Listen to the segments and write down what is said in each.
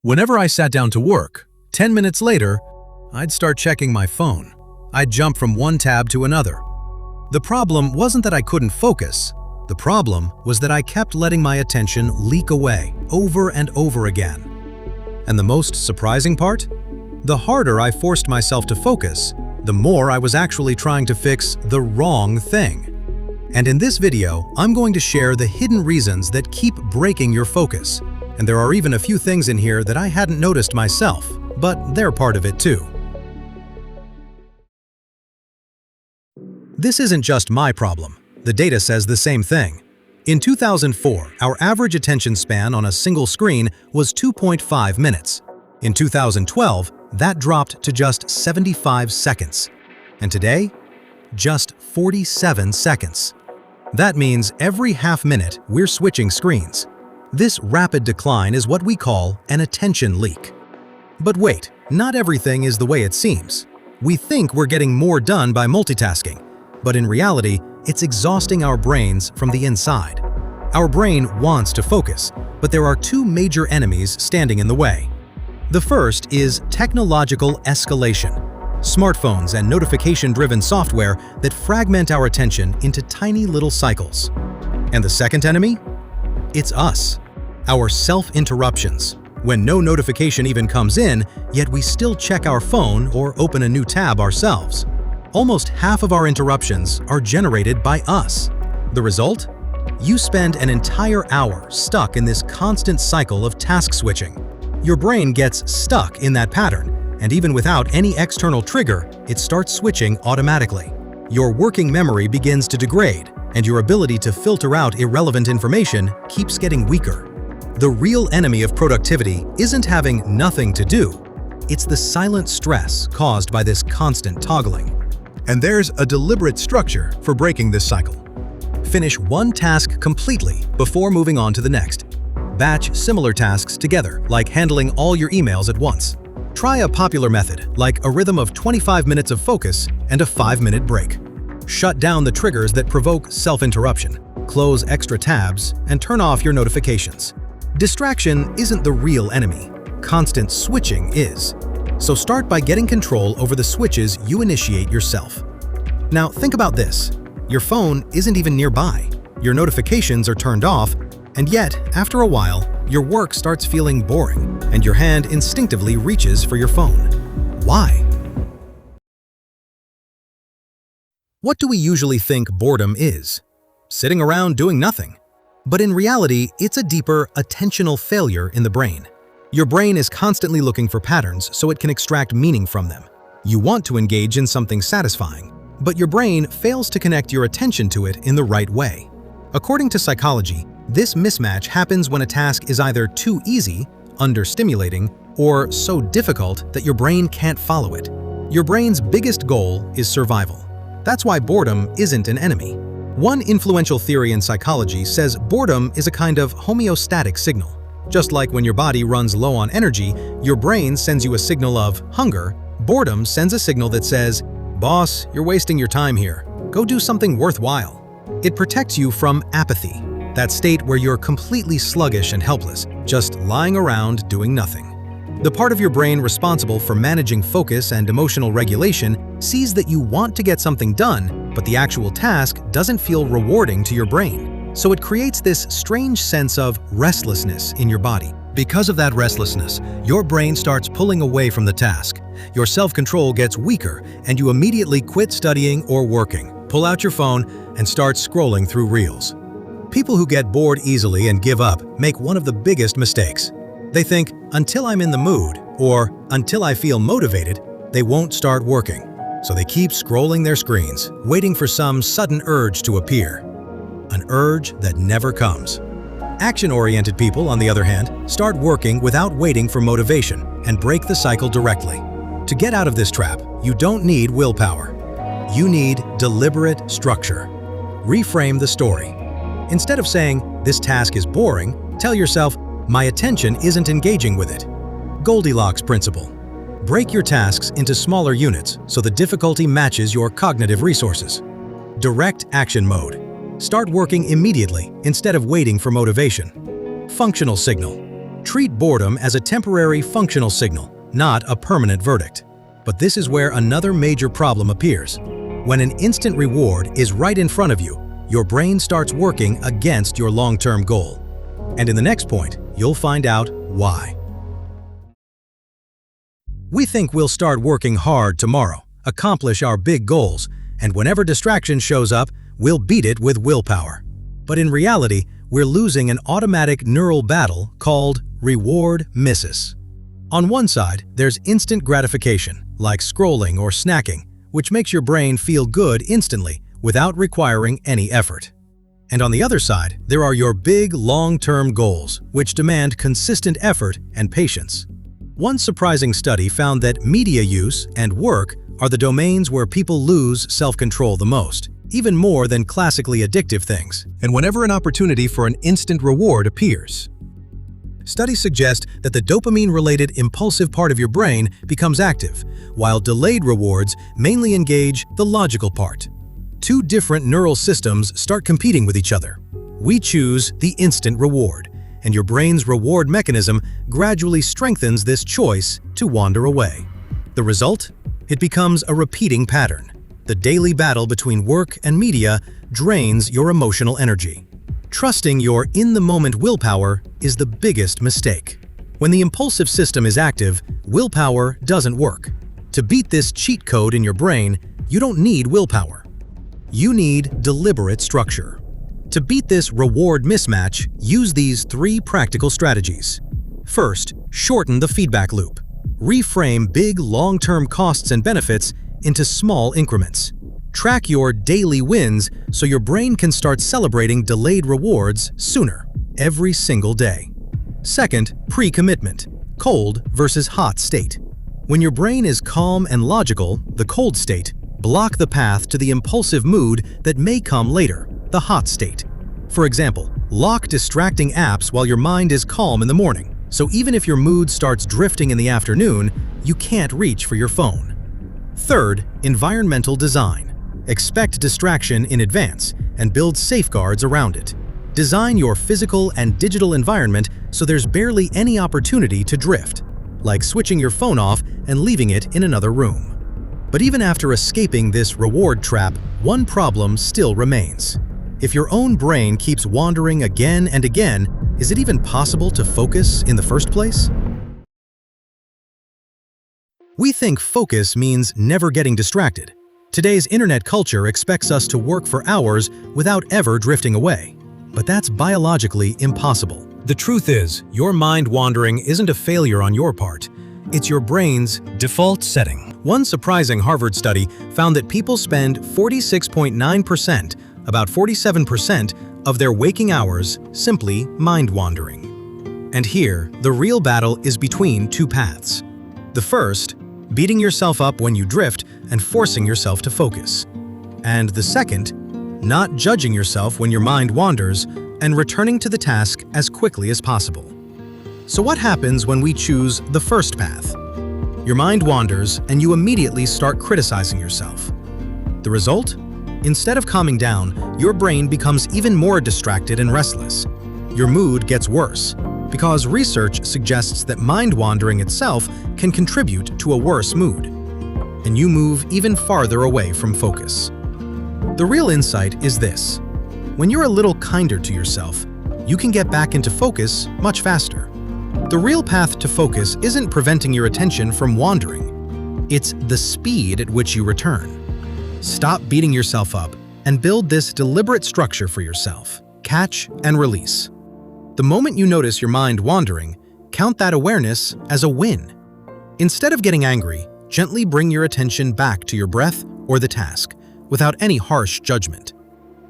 Whenever I sat down to work, 10 minutes later, I'd start checking my phone. I'd jump from one tab to another. The problem wasn't that I couldn't focus. The problem was that I kept letting my attention leak away over and over again. And the most surprising part? The harder I forced myself to focus, the more I was actually trying to fix the wrong thing. And in this video, I'm going to share the hidden reasons that keep breaking your focus. And there are even a few things in here that I hadn't noticed myself, but they're part of it too. This isn't just my problem. The data says the same thing. In 2004, our average attention span on a single screen was 2.5 minutes. In 2012, that dropped to just 75 seconds. And today, just 47 seconds. That means every half minute, we're switching screens. This rapid decline is what we call an attention leak. But wait, not everything is the way it seems. We think we're getting more done by multitasking, but in reality, it's exhausting our brains from the inside. Our brain wants to focus, but there are two major enemies standing in the way. The first is technological escalation. Smartphones and notification-driven software that fragment our attention into tiny little cycles. And the second enemy? It's us. Our self-interruptions. When no notification even comes in, yet we still check our phone or open a new tab ourselves. Almost half of our interruptions are generated by us. The result? You spend an entire hour stuck in this constant cycle of task switching. Your brain gets stuck in that pattern, and even without any external trigger, it starts switching automatically. Your working memory begins to degrade, and your ability to filter out irrelevant information keeps getting weaker. The real enemy of productivity isn't having nothing to do. It's the silent stress caused by this constant toggling. And there's a deliberate structure for breaking this cycle. Finish one task completely before moving on to the next. Batch similar tasks together, like handling all your emails at once. Try a popular method, like a rhythm of 25 minutes of focus and a 5-minute break. Shut down the triggers that provoke self-interruption, close extra tabs, and turn off your notifications. Distraction isn't the real enemy. Constant switching is. So start by getting control over the switches you initiate yourself. Now think about this. Your phone isn't even nearby. Your notifications are turned off, and yet, after a while, your work starts feeling boring, and your hand instinctively reaches for your phone. Why? What do we usually think boredom is? Sitting around doing nothing. But in reality, it's a deeper attentional failure in the brain. Your brain is constantly looking for patterns so it can extract meaning from them. You want to engage in something satisfying, but your brain fails to connect your attention to it in the right way. According to psychology, this mismatch happens when a task is either too easy, understimulating, or so difficult that your brain can't follow it. Your brain's biggest goal is survival. That's why boredom isn't an enemy. One influential theory in psychology says boredom is a kind of homeostatic signal. Just like when your body runs low on energy, your brain sends you a signal of hunger, boredom sends a signal that says, "Boss, you're wasting your time here. Go do something worthwhile." It protects you from apathy, that state where you're completely sluggish and helpless, just lying around doing nothing. The part of your brain responsible for managing focus and emotional regulation sees that you want to get something done, but the actual task doesn't feel rewarding to your brain. So it creates this strange sense of restlessness in your body. Because of that restlessness, your brain starts pulling away from the task. Your self-control gets weaker, and you immediately quit studying or working, pull out your phone, and start scrolling through reels. People who get bored easily and give up make one of the biggest mistakes. They think, until I'm in the mood, or until I feel motivated, they won't start working. So they keep scrolling their screens, waiting for some sudden urge to appear. An urge that never comes. Action-oriented people, on the other hand, start working without waiting for motivation and break the cycle directly. To get out of this trap, you don't need willpower. You need deliberate structure. Reframe the story. Instead of saying, "This task is boring," tell yourself, "My attention isn't engaging with it." Goldilocks principle. Break your tasks into smaller units so the difficulty matches your cognitive resources. Direct action mode. Start working immediately instead of waiting for motivation. Functional signal. Treat boredom as a temporary functional signal, not a permanent verdict. But this is where another major problem appears. When an instant reward is right in front of you, your brain starts working against your long-term goal. And in the next point, you'll find out why. We think we'll start working hard tomorrow, accomplish our big goals, and whenever distraction shows up, we'll beat it with willpower. But in reality, we're losing an automatic neural battle called reward misses. On one side, there's instant gratification, like scrolling or snacking, which makes your brain feel good instantly without requiring any effort. And on the other side, there are your big long-term goals, which demand consistent effort and patience. One surprising study found that media use and work are the domains where people lose self-control the most, even more than classically addictive things, and whenever an opportunity for an instant reward appears. Studies suggest that the dopamine-related impulsive part of your brain becomes active, while delayed rewards mainly engage the logical part. Two different neural systems start competing with each other. We choose the instant reward, and your brain's reward mechanism gradually strengthens this choice to wander away. The result? It becomes a repeating pattern. The daily battle between work and media drains your emotional energy. Trusting your in-the-moment willpower is the biggest mistake. When the impulsive system is active, willpower doesn't work. To beat this cheat code in your brain, you don't need willpower. You need deliberate structure. To beat this reward mismatch, use these 3 practical strategies. First, shorten the feedback loop. Reframe big long-term costs and benefits into small increments. Track your daily wins so your brain can start celebrating delayed rewards sooner, every single day. Second, pre-commitment, cold versus hot state. When your brain is calm and logical, the cold state, block the path to the impulsive mood that may come later, the hot state. For example, lock distracting apps while your mind is calm in the morning, so even if your mood starts drifting in the afternoon, you can't reach for your phone. Third, environmental design. Expect distraction in advance and build safeguards around it. Design your physical and digital environment so there's barely any opportunity to drift, like switching your phone off and leaving it in another room. But even after escaping this reward trap, one problem still remains. If your own brain keeps wandering again and again, is it even possible to focus in the first place? We think focus means never getting distracted. Today's internet culture expects us to work for hours without ever drifting away. But that's biologically impossible. The truth is, your mind wandering isn't a failure on your part. It's your brain's default setting. One surprising Harvard study found that people spend 46.9%, about 47% of their waking hours simply mind-wandering. And here, the real battle is between 2 paths. The first, beating yourself up when you drift and forcing yourself to focus. And the second, not judging yourself when your mind wanders and returning to the task as quickly as possible. So what happens when we choose the first path? Your mind wanders and you immediately start criticizing yourself. The result? Instead of calming down, your brain becomes even more distracted and restless. Your mood gets worse, because research suggests that mind wandering itself can contribute to a worse mood, and you move even farther away from focus. The real insight is this: when you're a little kinder to yourself, you can get back into focus much faster. The real path to focus isn't preventing your attention from wandering. It's the speed at which you return. Stop beating yourself up and build this deliberate structure for yourself. Catch and release. The moment you notice your mind wandering, count that awareness as a win. Instead of getting angry, gently bring your attention back to your breath or the task, without any harsh judgment.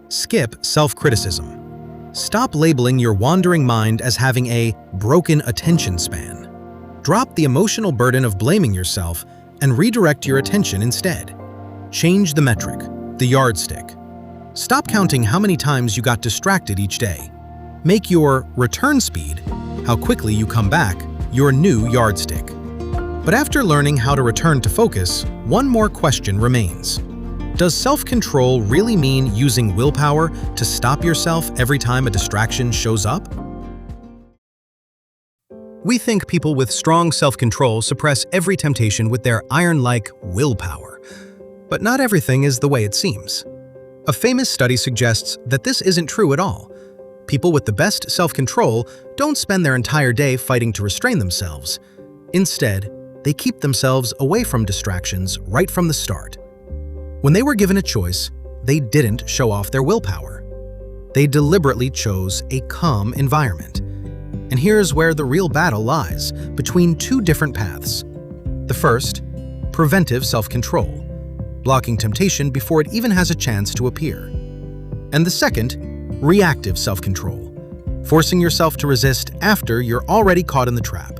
Skip self-criticism. Stop labeling your wandering mind as having a broken attention span. Drop the emotional burden of blaming yourself and redirect your attention instead. Change the metric, the yardstick. Stop counting how many times you got distracted each day. Make your return speed, how quickly you come back, your new yardstick. But after learning how to return to focus, one more question remains. Does self-control really mean using willpower to stop yourself every time a distraction shows up? We think people with strong self-control suppress every temptation with their iron-like willpower. But not everything is the way it seems. A famous study suggests that this isn't true at all. People with the best self-control don't spend their entire day fighting to restrain themselves. Instead, they keep themselves away from distractions right from the start. When they were given a choice, they didn't show off their willpower. They deliberately chose a calm environment. And here's where the real battle lies, between two different paths. The first, preventive self-control, blocking temptation before it even has a chance to appear. And the second, reactive self-control, forcing yourself to resist after you're already caught in the trap.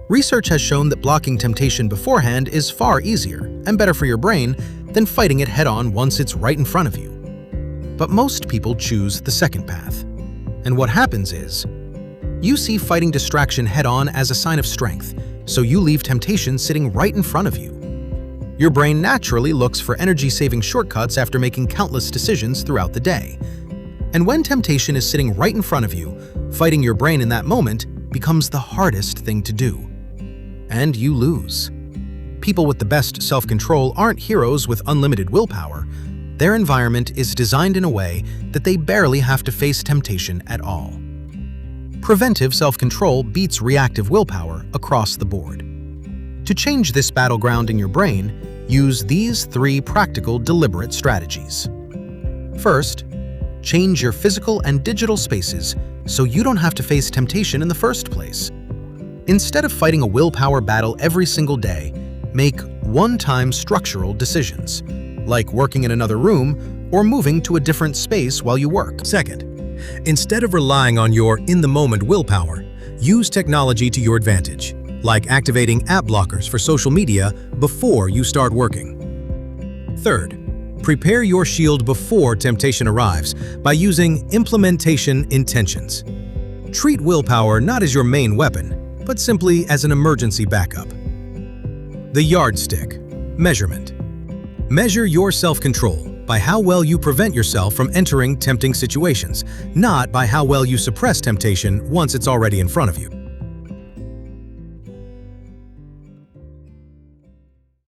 Research has shown that blocking temptation beforehand is far easier and better for your brain than fighting it head-on once it's right in front of you. But most people choose the second path. And what happens is, you see fighting distraction head-on as a sign of strength, so you leave temptation sitting right in front of you. Your brain naturally looks for energy-saving shortcuts after making countless decisions throughout the day. And when temptation is sitting right in front of you, fighting your brain in that moment becomes the hardest thing to do. And you lose. People with the best self-control aren't heroes with unlimited willpower. Their environment is designed in a way that they barely have to face temptation at all. Preventive self-control beats reactive willpower across the board. To change this battleground in your brain, use these 3 practical, deliberate strategies. First, change your physical and digital spaces so you don't have to face temptation in the first place. Instead of fighting a willpower battle every single day, make one-time structural decisions, like working in another room or moving to a different space while you work. Second, instead of relying on your in-the-moment willpower, use technology to your advantage, like activating app blockers for social media before you start working. Third, prepare your shield before temptation arrives by using implementation intentions. Treat willpower not as your main weapon, but simply as an emergency backup. The yardstick, measurement. Measure your self-control by how well you prevent yourself from entering tempting situations, not by how well you suppress temptation once it's already in front of you.